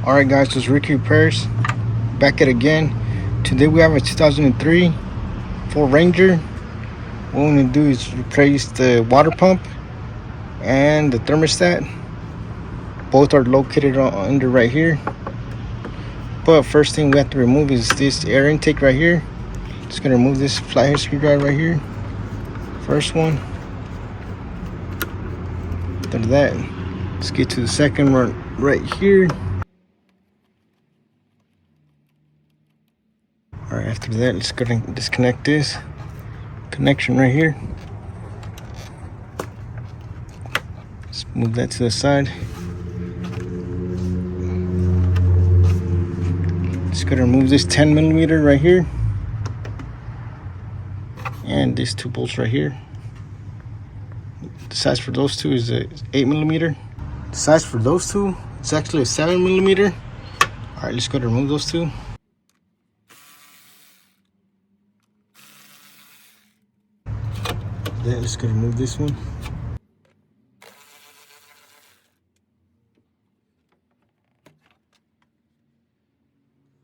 Alright guys, it's Ricky Repairs, back at again. Today we have a 2003 Ford Ranger. What we're going to do is replace the water pump and the thermostat. Both are located under right here. But first thing we have to remove is this air intake right here. Just going to remove this flathead screwdriver right here. First one. After that, let's get to the second one right here. Alright, after that, let's go and disconnect this connection right here. Let's move that to the side. Just gonna remove this 10mm right here. And these two bolts right here. The size for those two is 8mm. The size for those two is actually a 7mm. Alright, let's go to remove those two. Then let's go remove this one.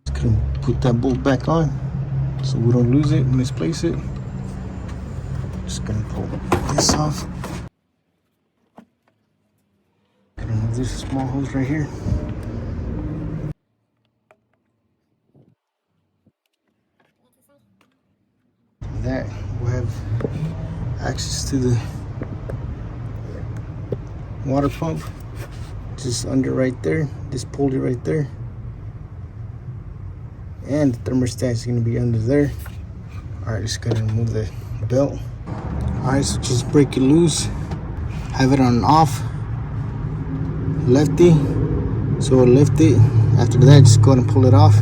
Just gonna put that bolt back on so we don't lose it, misplace it. Just gonna pull this off. Gonna remove this small hose right here. That we'll have access to the water pump just under right there, this pulley right there, and the thermostat is going to be under there. Alright, just gotta remove the belt. Alright, so just break it loose, have it on off, lefty, so we'll lift it. After that, just go ahead and pull it off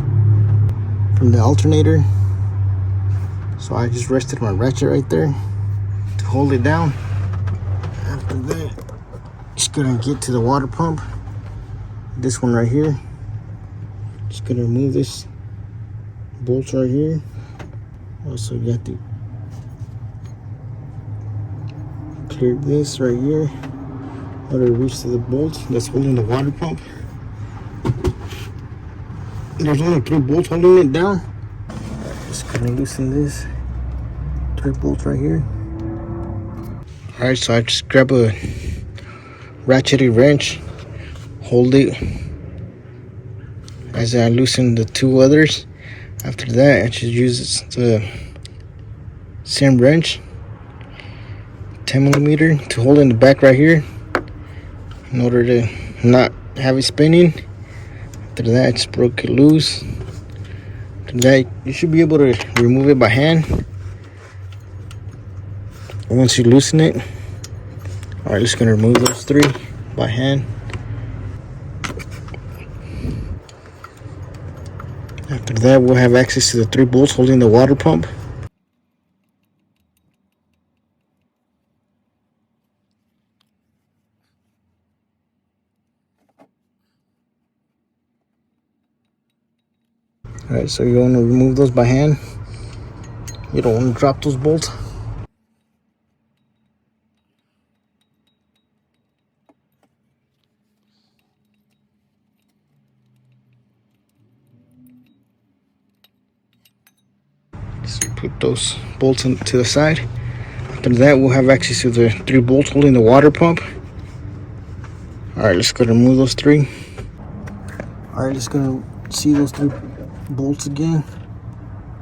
from the alternator. So I just rested my ratchet right there to hold it down. After that, just gonna get to the water pump. This one right here. Just gonna remove this bolt right here. Also got to clear this right here. How to reach to the bolt that's holding the water pump. There's only 3 bolts holding it down. Just gonna loosen this 3 bolts right here. Alright, so I just grab a ratcheted wrench, hold it as I loosen the 2 others. After that, I just use the same wrench, 10mm, to hold in the back right here in order to not have it spinning. After that, I just broke it loose. After that, you should be able to remove it by hand once you loosen it. Alright, just gonna remove those 3 by hand. After that, we'll have access to the 3 bolts holding the water pump. Alright, so you want to remove those by hand. You don't want to drop those bolts. Just put those bolts to the side. After that, we'll have access to the 3 bolts holding the water pump. Alright, let's go to remove those 3. Alright, just gonna see those 3 bolts again.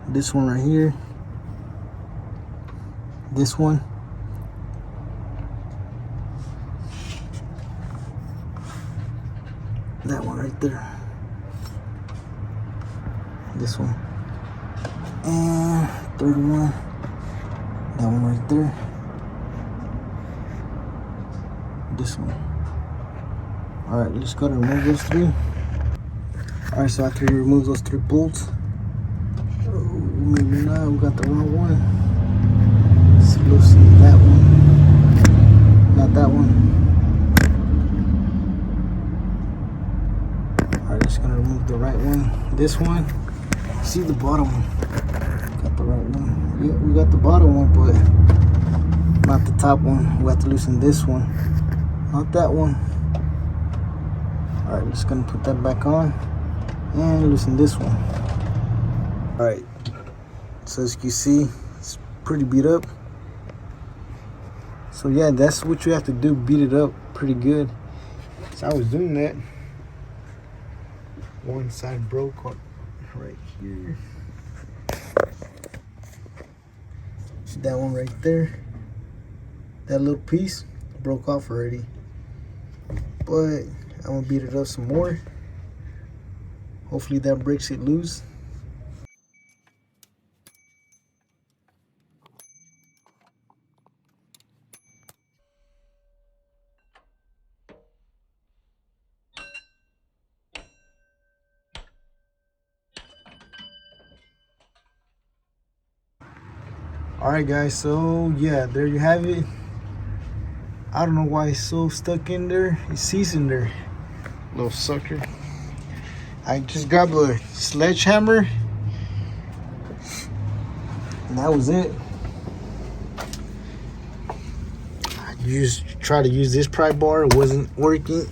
This one right here, this one, that one right there, this one, and 31, that one right there, this one. Alright, let's go to remove those 3. Alright, so after you remove those 3 bolts, maybe not, we got the wrong one. Let's loosen that one, not that one. Alright, just gonna remove the right one. This one, see the bottom one. Got the right one. Yeah, we got the bottom one, but not the top one. We have to loosen this one, not that one. Alright, just gonna put that back on and loosen this one. Alright, so as you can see, it's pretty beat up. So yeah, that's what you have to do, beat it up pretty good. So I was doing that. One side broke right here. See that one right there? That little piece broke off already. But I'm gonna beat it up some more. Hopefully that breaks it loose. Alright guys, so yeah, there you have it. I don't know why it's so stuck in there. It's seasoned there, little sucker. I just grabbed a sledgehammer and that was it. I tried to use this pry bar, it wasn't working.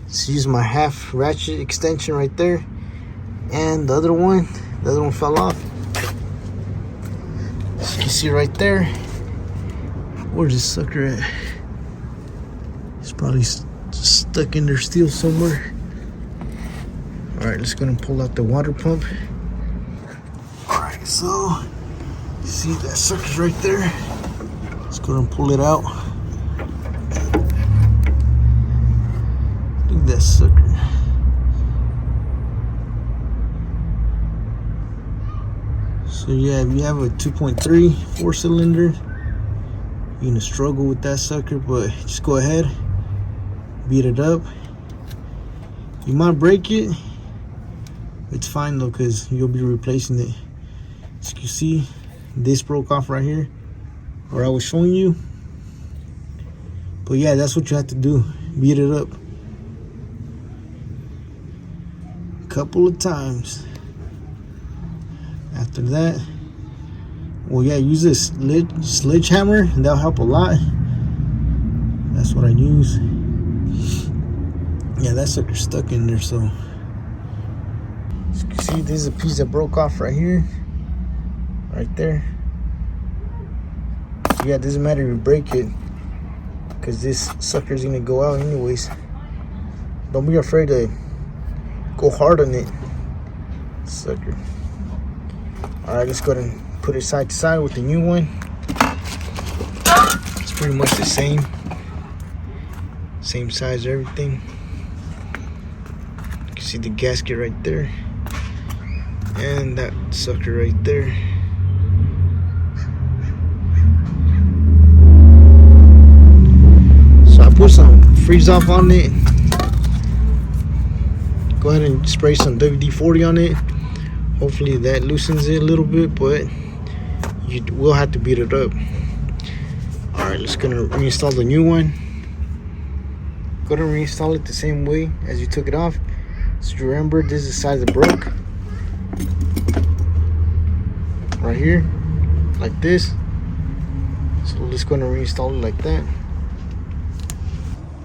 Just used my half ratchet extension right there, and the other one fell off. As you can see right there. Where's this sucker at? It's probably stuck in there still somewhere. Alright, let's go and pull out the water pump. Alright, so you see that sucker's right there. Let's go and pull it out. Look at that sucker. So yeah, if you have a 2.3 4-cylinder, you're gonna struggle with that sucker, but just go ahead, beat it up. You might break it. It's fine though, because you'll be replacing it. As you can see, this broke off right here where I was showing you. But yeah, that's what you have to do, beat it up a couple of times. After that, well yeah, use this sledgehammer and that'll help a lot. That's what I use. Yeah, that sucker's stuck in there. So as you can see, this is a piece that broke off right here, right there. So yeah, it doesn't matter if you break it, because this sucker's gonna go out anyways. Don't be afraid to go hard on it, sucker. Alright, let's go ahead and put it side to side with the new one. It's pretty much the same size, everything. You can see the gasket right there, and that sucker right there. So I put some freeze off on it. Go ahead and spray some WD-40 on it. Hopefully that loosens it a little bit, but you will have to beat it up. Alright, let's gonna reinstall the new one. Go to reinstall it the same way as you took it off. So remember, this is the size it broke. Right here, like this. So let's go and reinstall it like that.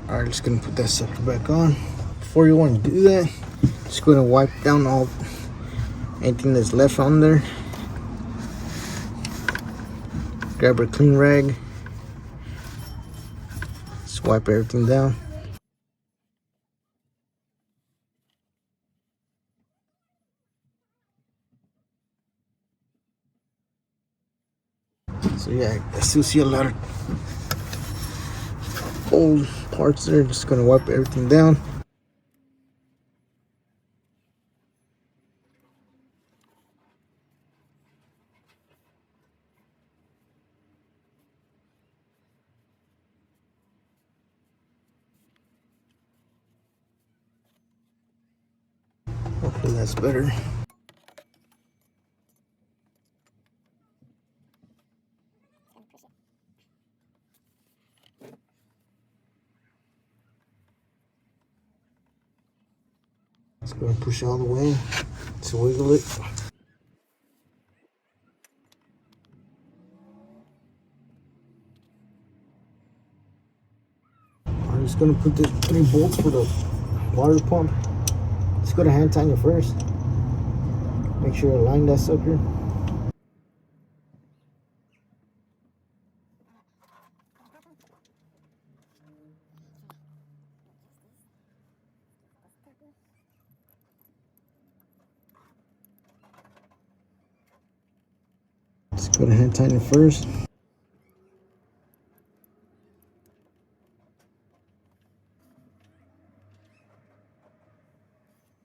Alright, let's gonna put that sucker back on. Before you want to do that, just go and wipe down anything that's left on there. Grab a clean rag. Just wipe everything down. So yeah, I still see a lot of old parts there. Just gonna wipe everything down. Hopefully that's better. Let's go and push it all the way to wiggle it. I'm just gonna put the 3 bolts for the water pump. Let's go to hand tighten it first. Make sure you align that sucker. Let's go to hand tighten it first.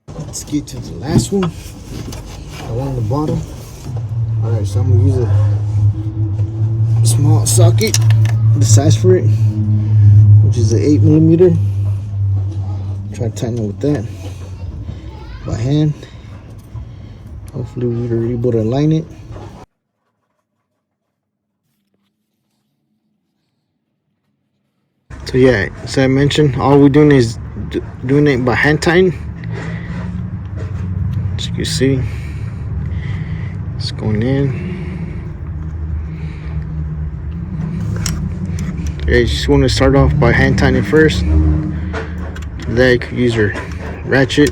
Let's get to the last one. The one on the bottom. Alright, so I'm gonna use a small socket, the size for it, which is an 8mm. Try to tighten it with that by hand. Hopefully we're able to align it. So yeah, as I mentioned, all we're doing is doing it by hand tighten. As you can see, it's going in. Yeah, you just want to start off by hand tightening first. Then you can use your ratchet.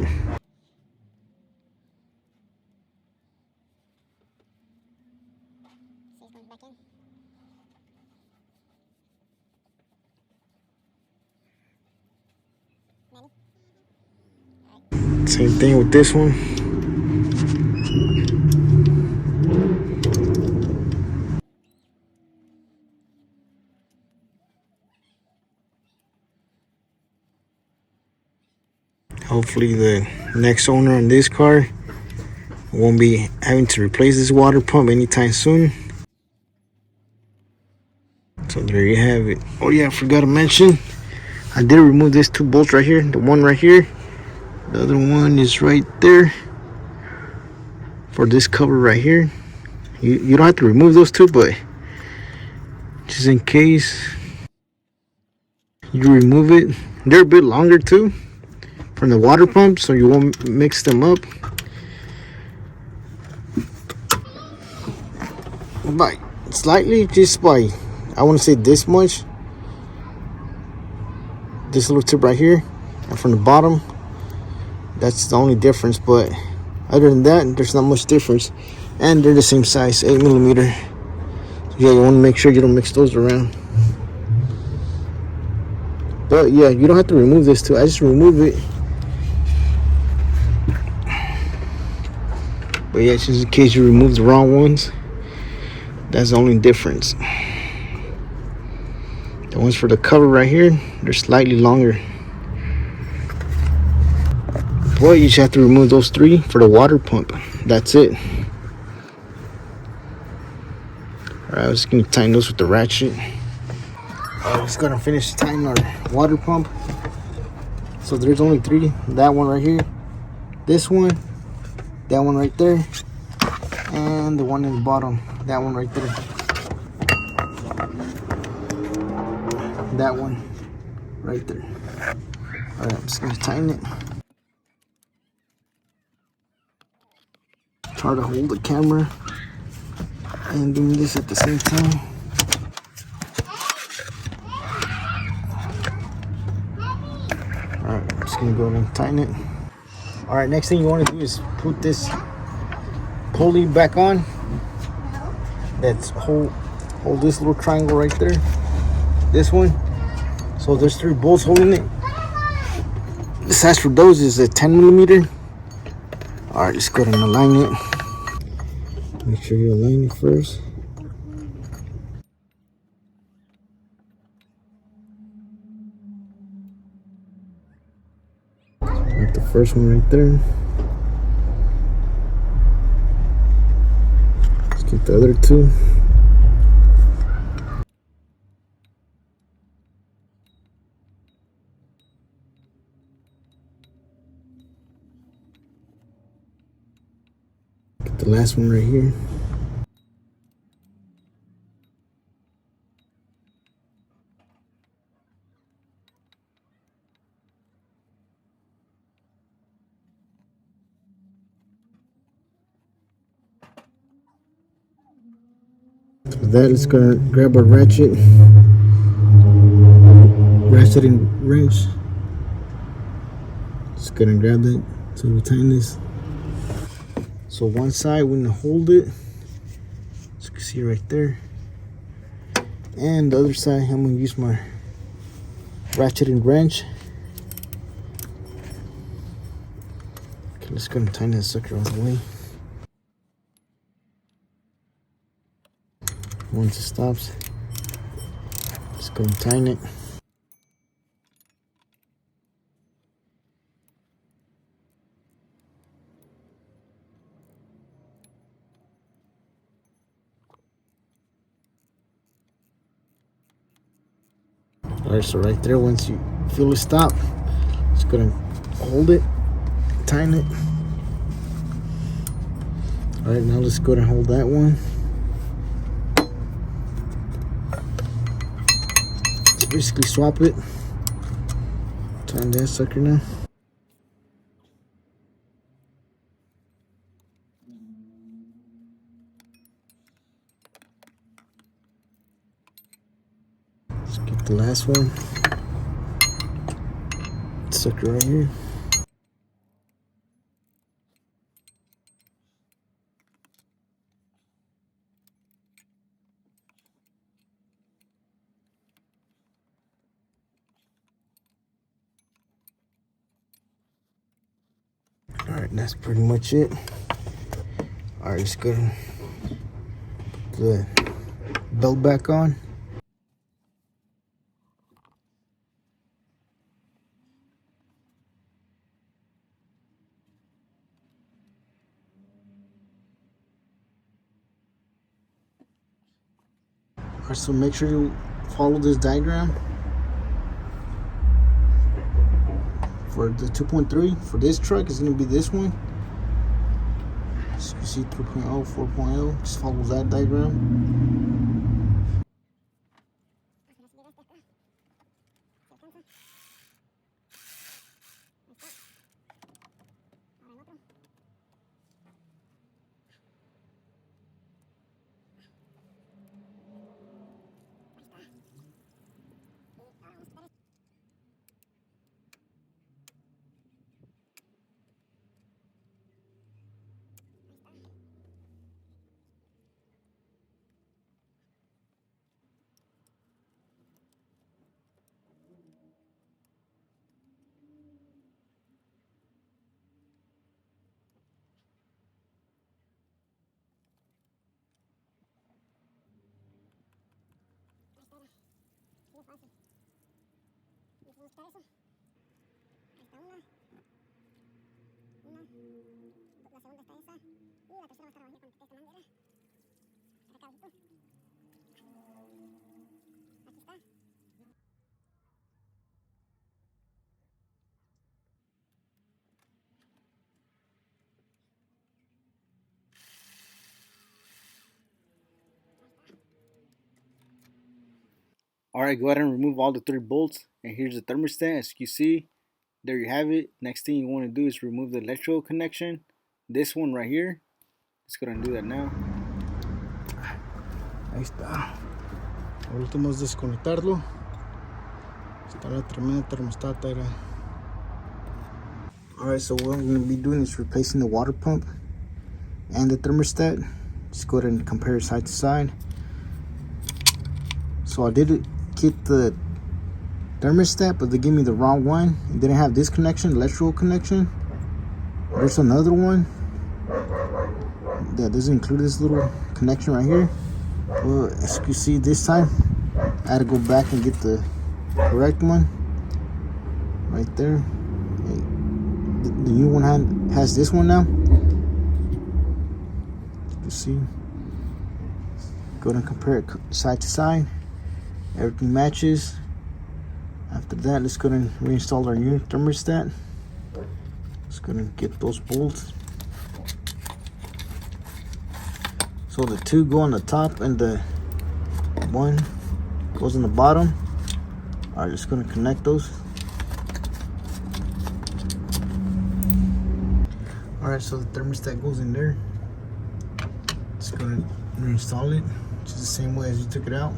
Same thing with this one. Hopefully the next owner on this car won't be having to replace this water pump anytime soon. So there you have it. Oh yeah, I forgot to mention, I did remove these two bolts right here. The one right here, the other one is right there for this cover right here. You don't have to remove those two, but just in case you remove it, they're a bit longer too from the water pump, so you won't mix them up. But slightly, just by, I want to say this much, this little tip right here, and from the bottom, that's the only difference. But other than that, there's not much difference, and they're the same size, 8mm. So yeah, you want to make sure you don't mix those around. But yeah, you don't have to remove this too. I just remove it. But yeah, just in case you remove the wrong ones, that's the only difference. The ones for the cover right here, they're slightly longer. But you just have to remove those three for the water pump. That's it. Alright, I was just gonna tighten those with the ratchet. Alright, just gonna finish tightening our water pump. So there's only three. That one right here, this one, that one right there, and the one in the bottom, that one right there. That one right there. Alright, I'm just gonna tighten it. Try to hold the camera and doing this at the same time. Alright, I'm just gonna go ahead and tighten it. Alright, next thing you want to do is put this pulley back on. That's hold this little triangle right there. This one. So there's three bolts holding it. The size for those is a 10mm. Alright, just go ahead and align it. Make sure you align it first. Like the first one right there. Let's get the other two. Get the last one right here. With that, let's go grab a ratchet and wrench. Just gonna grab that so we tighten this. So one side we're gonna hold it, as you can see right there, and the other side I'm gonna use my ratchet and wrench. Okay, let's go and tighten that sucker all the way. Once it stops, let's go and tighten it. Alright, so right there, once you feel it stop, just gonna hold it, tighten it. Alright, now let's go and hold that one. So basically swap it. Tighten that sucker now. Let's get the last one. Sucker right here. Alright, that's pretty much it. Alright, let's go and put the belt back on. Alright, so make sure you follow this diagram. For the 2.3, for this truck, it's going to be this one. So you can see 3.0, 4.0. Just follow that diagram. Alright, go ahead and remove all the 3 bolts. And here's the thermostat. As you see, there you have it. Next thing you want to do is remove the electrical connection. This one right here. Let's go ahead and do that now. Ahí está. Ahora último es desconectarlo. Está la tremenda termostat era. Alright, so what I'm going to be doing is replacing the water pump and the thermostat. Just go ahead and compare it side to side. So I did get the thermostat, but they gave me the wrong one. It didn't have this connection, electrical connection. There's another one that doesn't include this little connection right here. Well, as you can see, this time I had to go back and get the correct one right there. The new one has this one now. You see, go ahead and compare it side to side. Everything matches. After that, let's go ahead and reinstall our new thermostat. Let's go ahead and get those bolts. So the 2 go on the top and the 1 goes on the bottom. Alright, just gonna connect those. Alright, so the thermostat goes in there. Just gonna reinstall it just the same way as you took it out.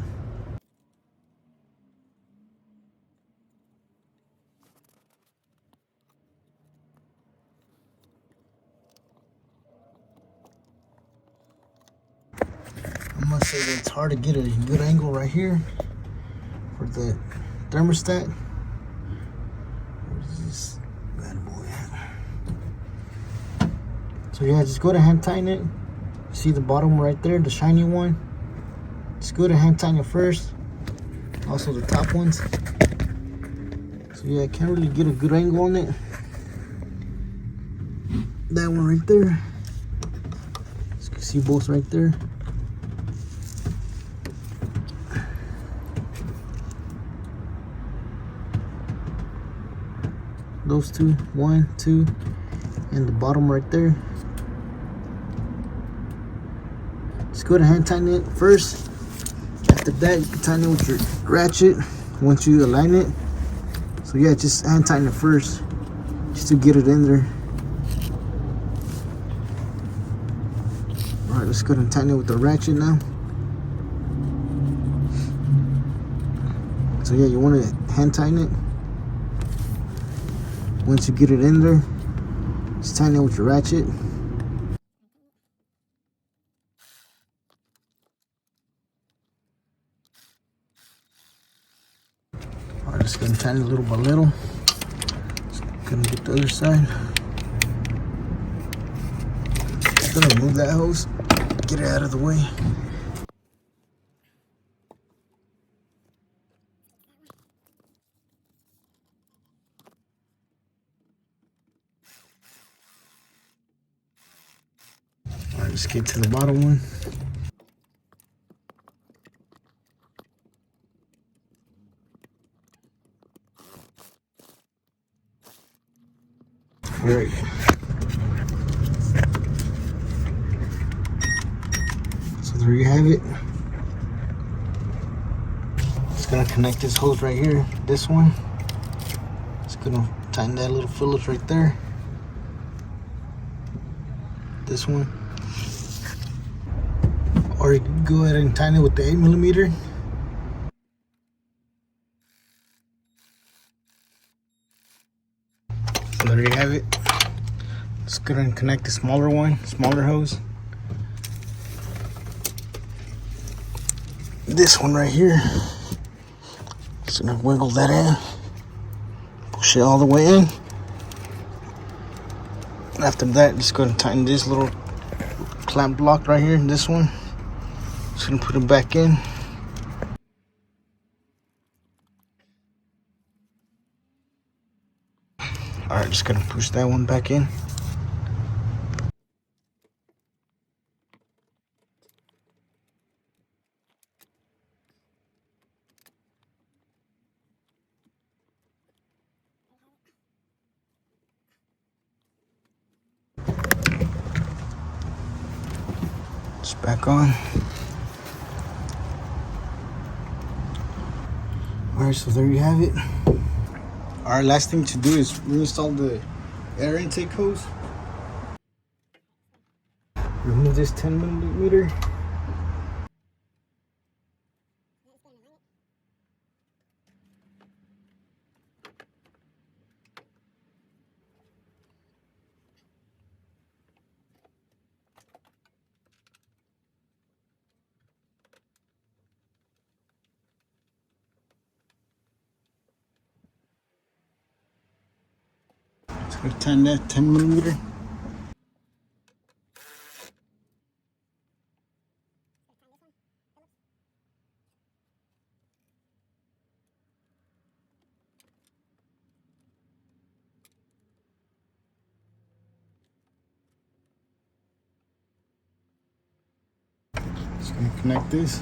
I must say that it's hard to get a good angle right here for the thermostat. Where's this bad boy at? So yeah, just go to hand tighten it. See the bottom right there, the shiny one? Just go to hand tighten it first. Also the top ones. So yeah, I can't really get a good angle on it. That one right there. You can see both right there. Those two, 1, 2, and the bottom right there. Just go to hand tighten it first. After that, you can tighten it with your ratchet once you align it. So yeah, just hand tighten it first, just to get it in there. All right, let's go and tighten it with the ratchet now. So yeah, you want to hand tighten it. Once you get it in there, just tighten it with your ratchet. Alright, just gonna tighten it little by little. Just gonna get the other side. Just gonna remove that hose, get it out of the way. Alright, let's get to the bottom one. Alright. So there you have it. Just gonna connect this hose right here, this one. Just gonna tighten that little Phillips right there. This one. Or you can go ahead and tighten it with the 8mm. So there you have it. Just gonna connect the smaller one, smaller hose. This one right here. Just gonna wiggle that in. Push it all the way in. After that, just gonna tighten this little clamp block right here, this one. Just gonna put it back in. Alright, just gonna push that one back in. Just back on. Alright, so there you have it. Our last thing to do is reinstall the air intake hose. Remove this 10mm. So tighten that 10mm. Just gonna connect this.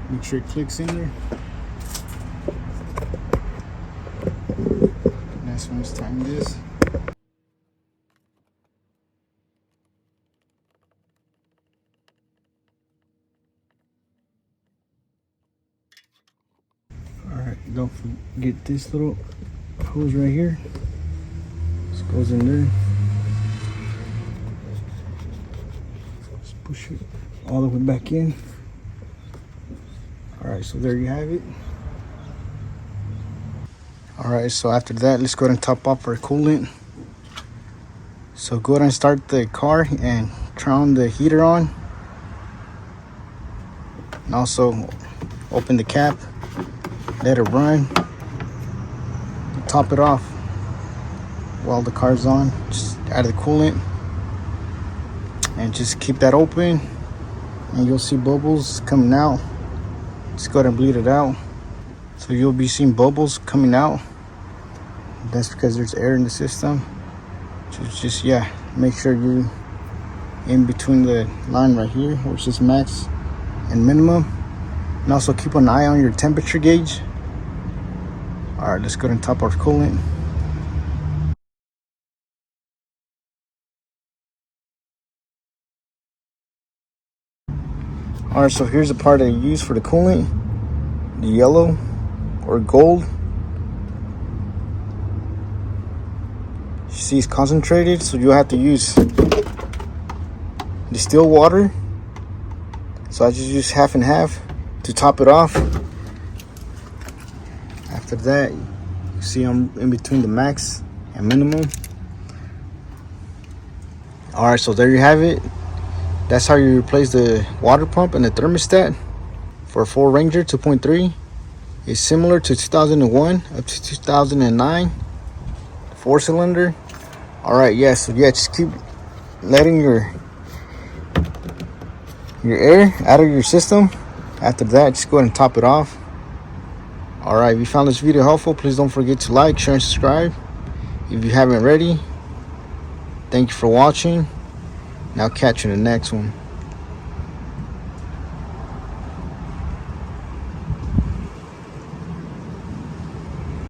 Make sure it clicks in there. Next one is tighten this. Alright, don't forget this little hose right here. This goes in there. Just push it all the way back in. Alright, so there you have it. Alright, so after that, let's go ahead and top off our coolant. So go ahead and start the car and turn on the heater on. And also open the cap, let it run, top it off while the car's on. Just add the coolant and just keep that open, and you'll see bubbles coming out. Just go ahead and bleed it out. So you'll be seeing bubbles coming out. That's because there's air in the system. So just, yeah, make sure you in between the line right here, which is max and minimum. And also keep an eye on your temperature gauge. All right, let's go and top our coolant. All right, so here's the part that I use for the coolant, the yellow or gold. You see it's concentrated, so you'll have to use distilled water. So I just use half and half to top it off. After that, you see I'm in between the max and minimum. All right, so there you have it. That's how you replace the water pump and the thermostat for a Ford Ranger 2.3. It's similar to 2001 up to 2009 4-cylinder. All right, yeah, so yeah, just keep letting your air out of your system. After that, just go ahead and top it off. All right, if you found this video helpful, please don't forget to like, share, and subscribe. If you haven't already, thank you for watching. Now catch you in the next one.